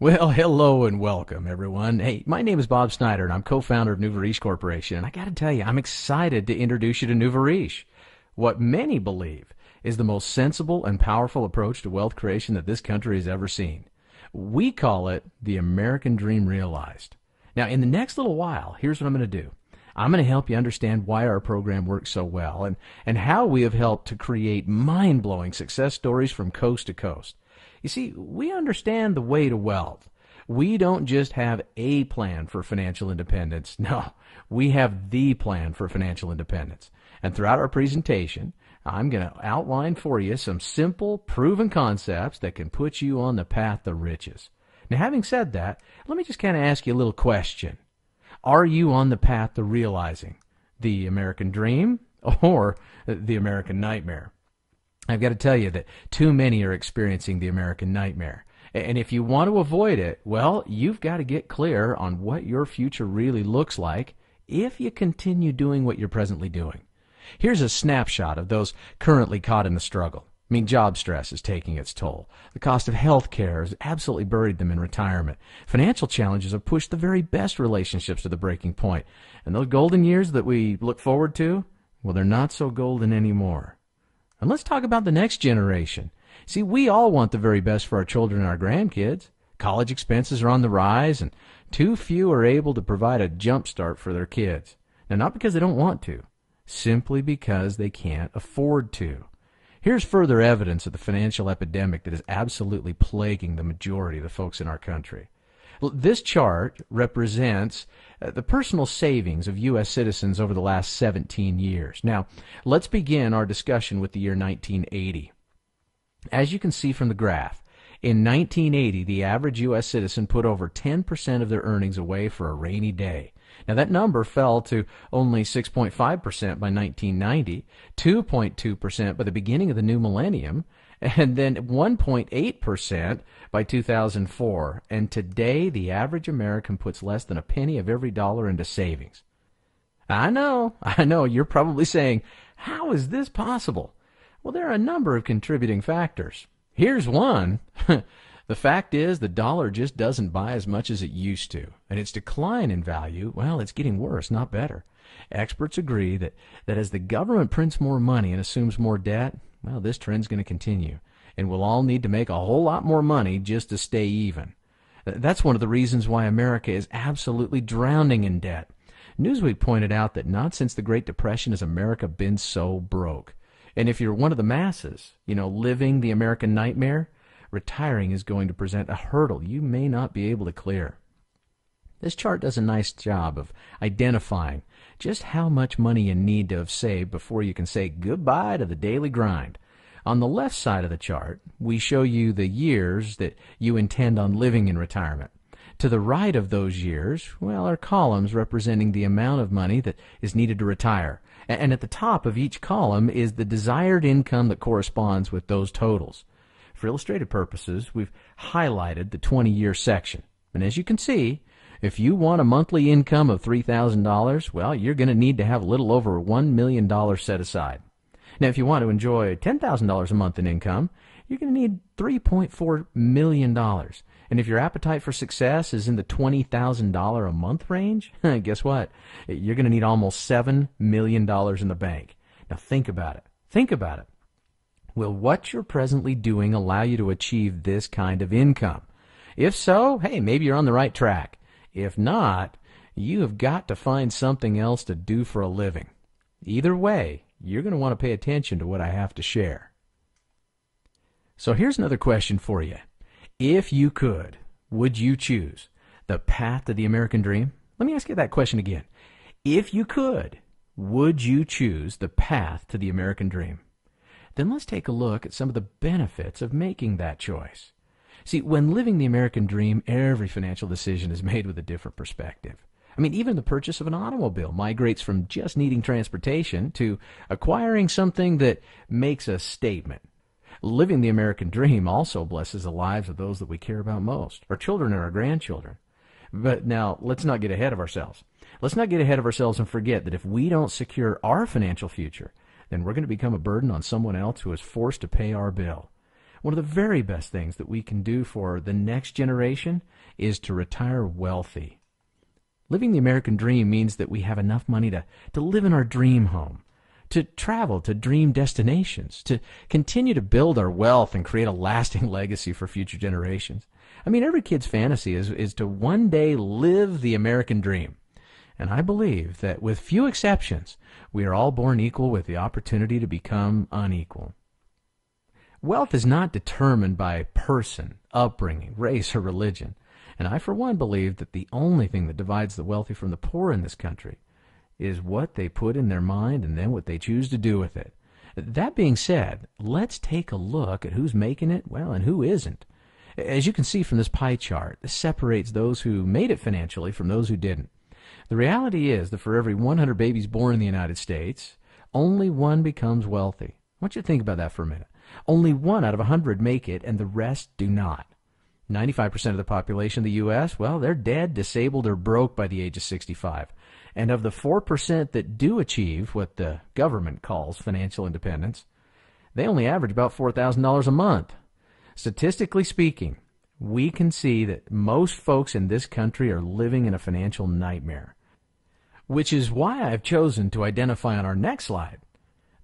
Well, hello and welcome, everyone. Hey, my name is Bob Snyder, and I'm co-founder of New Varish Corporation. And I got to tell you, I'm excited to introduce you to New Varish. What many believe is the most sensible and powerful approach to wealth creation that this country has ever seen. We call it the American Dream Realized. Now, in the next little while, here's what I'm going to do. I'm going to help you understand why our program works so well and how we have helped to create mind-blowing success stories from coast to coast. You see, we understand the way to wealth. We don't just have a plan for financial independence. No, we have the plan for financial independence. And throughout our presentation, I'm going to outline for you some simple, proven concepts that can put you on the path to riches. Now, having said that, let me just kind of ask you a little question. Are you on the path to realizing the American dream or the American nightmare? I've got to tell you that too many are experiencing the American nightmare. And if you want to avoid it, well, you've got to get clear on what your future really looks like if you continue doing what you're presently doing. Here's a snapshot of those currently caught in the struggle. I mean, job stress is taking its toll. The cost of health care has absolutely buried them in retirement. Financial challenges have pushed the very best relationships to the breaking point. And those golden years that we look forward to, well, they're not so golden anymore. And let's talk about the next generation. See, we all want the very best for our children and our grandkids. College expenses are on the rise, and too few are able to provide a jump start for their kids. Now, not because they don't want to, simply because they can't afford to. Here's further evidence of the financial epidemic that is absolutely plaguing the majority of the folks in our country. Well, this chart represents the personal savings of U.S. citizens over the last 17 years. Now, let's begin our discussion with the year 1980. As you can see from the graph, in 1980, the average U.S. citizen put over 10% of their earnings away for a rainy day. Now, that number fell to only 6.5% by 1990, 2.2% by the beginning of the new millennium, and then 1.8% by 2004. And today, the average American puts less than a penny of every dollar into savings. I know, you're probably saying, how is this possible? Well, there are a number of contributing factors. Here's one. The fact is the dollar just doesn't buy as much as it used to, and its decline in value, well, it's getting worse, not better. Experts agree that as the government prints more money and assumes more debt, well, this trend's going to continue, and we'll all need to make a whole lot more money just to stay even. That's one of the reasons why America is absolutely drowning in debt. Newsweek pointed out that not since the Great Depression has America been so broke. And if you're one of the masses, living the American nightmare, retiring is going to present a hurdle you may not be able to clear. This chart does a nice job of identifying just how much money you need to have saved before you can say goodbye to the daily grind. On the left side of the chart, we show you the years that you intend on living in retirement. To the right of those years, well, are columns representing the amount of money that is needed to retire. And at the top of each column is the desired income that corresponds with those totals. For illustrative purposes, we've highlighted the 20-year section. And as you can see, if you want a monthly income of $3,000, well, you're going to need to have a little over $1 million set aside. Now, if you want to enjoy $10,000 a month in income, you're going to need $3.4 million. And if your appetite for success is in the $20,000 a month range, guess what? You're going to need almost $7 million in the bank. Now, think about it. Think about it. Will what you're presently doing allow you to achieve this kind of income? If so, hey, maybe you're on the right track. If not, you have got to find something else to do for a living. Either way, you're going to want to pay attention to what I have to share. So here's another question for you. If you could, would you choose the path to the American dream? Let me ask you that question again. If you could, would you choose the path to the American dream? Then let's take a look at some of the benefits of making that choice. See, when living the American dream, every financial decision is made with a different perspective. I mean, even the purchase of an automobile migrates from just needing transportation to acquiring something that makes a statement. Living the American dream also blesses the lives of those that we care about most, our children and our grandchildren. But now, let's not get ahead of ourselves. Let's not get ahead of ourselves and forget that if we don't secure our financial future, then we're going to become a burden on someone else who is forced to pay our bill. One of the very best things that we can do for the next generation is to retire wealthy. Living the American dream means that we have enough money to live in our dream home, to travel to dream destinations, to continue to build our wealth and create a lasting legacy for future generations. I mean, every kid's fantasy is to one day live the American dream. And I believe that with few exceptions, we are all born equal with the opportunity to become unequal. Wealth is not determined by person, upbringing, race, or religion. And I, for one, believe that the only thing that divides the wealthy from the poor in this country is what they put in their mind and then what they choose to do with it. That being said, let's take a look at who's making it, well, and who isn't. As you can see from this pie chart, this separates those who made it financially from those who didn't. The reality is that for every 100 babies born in the United States, only one becomes wealthy. I want you to think about that for a minute. Only 1 out of 100 make it, and the rest do not. 95% of the population of the U.S., well, they're dead, disabled, or broke by the age of 65. And of the 4% that do achieve what the government calls financial independence, they only average about $4,000 a month. Statistically speaking, we can see that most folks in this country are living in a financial nightmare, which is why I've chosen to identify on our next slide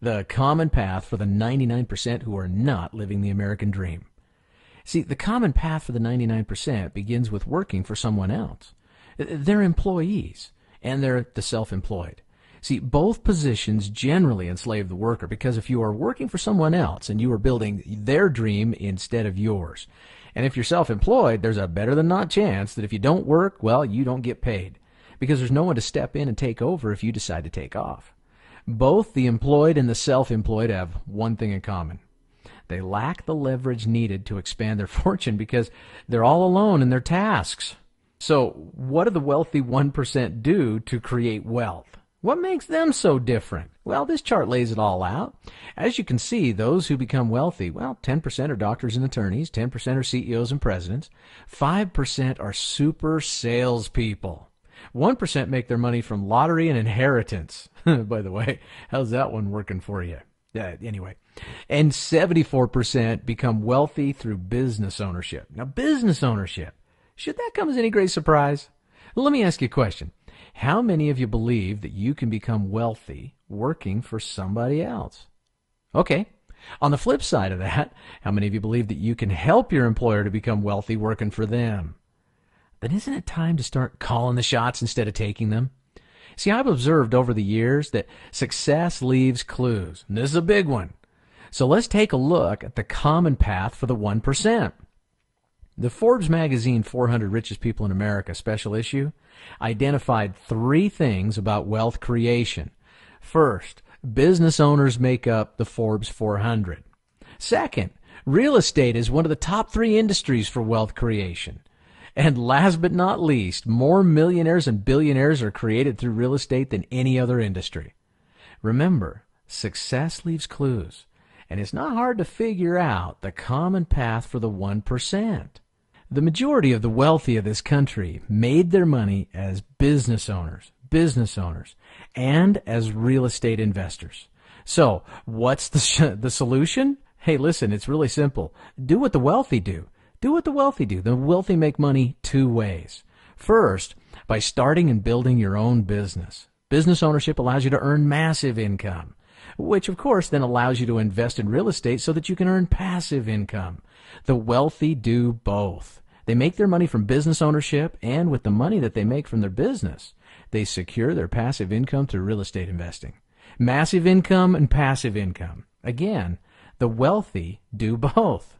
the common path for the 99% who are not living the American dream. See, the common path for the 99% begins with working for someone else. They're employees, and they're the self-employed. See, both positions generally enslave the worker, because if you are working for someone else and you are building their dream instead of yours, and if you're self-employed, there's a better than not chance that if you don't work, well, you don't get paid, because there's no one to step in and take over if you decide to take off. Both the employed and the self-employed have one thing in common. They lack the leverage needed to expand their fortune because they're all alone in their tasks. So what do the wealthy 1% do to create wealth? What makes them so different? Well, this chart lays it all out. As you can see, those who become wealthy, well, 10% are doctors and attorneys, 10% are CEOs and presidents, 5% are super salespeople, 1% make their money from lottery and inheritance. By the way, how's that one working for you? Anyway, and 74% become wealthy through business ownership. Now, business ownership, should that come as any great surprise? Let me ask you a question. How many of you believe that you can become wealthy working for somebody else? Okay. On the flip side of that, how many of you believe that you can help your employer to become wealthy working for them? Then isn't it time to start calling the shots instead of taking them? See, I've observed over the years that success leaves clues, and this is a big one. So let's take a look at the common path for the 1%. The Forbes magazine 400 Richest People in America special issue identified 3 things about wealth creation. First, business owners make up the Forbes 400. Second, real estate is one of the top 3 industries for wealth creation. And last but not least, more millionaires and billionaires are created through real estate than any other industry. Remember, success leaves clues, and it's not hard to figure out the common path for the 1%. The majority of the wealthy of this country made their money as business owners, and as real estate investors. So, what's the solution? Hey, listen, it's really simple. Do what the wealthy do. Do what the wealthy do. The wealthy make money 2 ways. First, by starting and building your own business. Business ownership allows you to earn massive income, which of course then allows you to invest in real estate so that you can earn passive income. The wealthy do both. They make their money from business ownership, and with the money that they make from their business, they secure their passive income through real estate investing. Massive income and passive income. Again, the wealthy do both.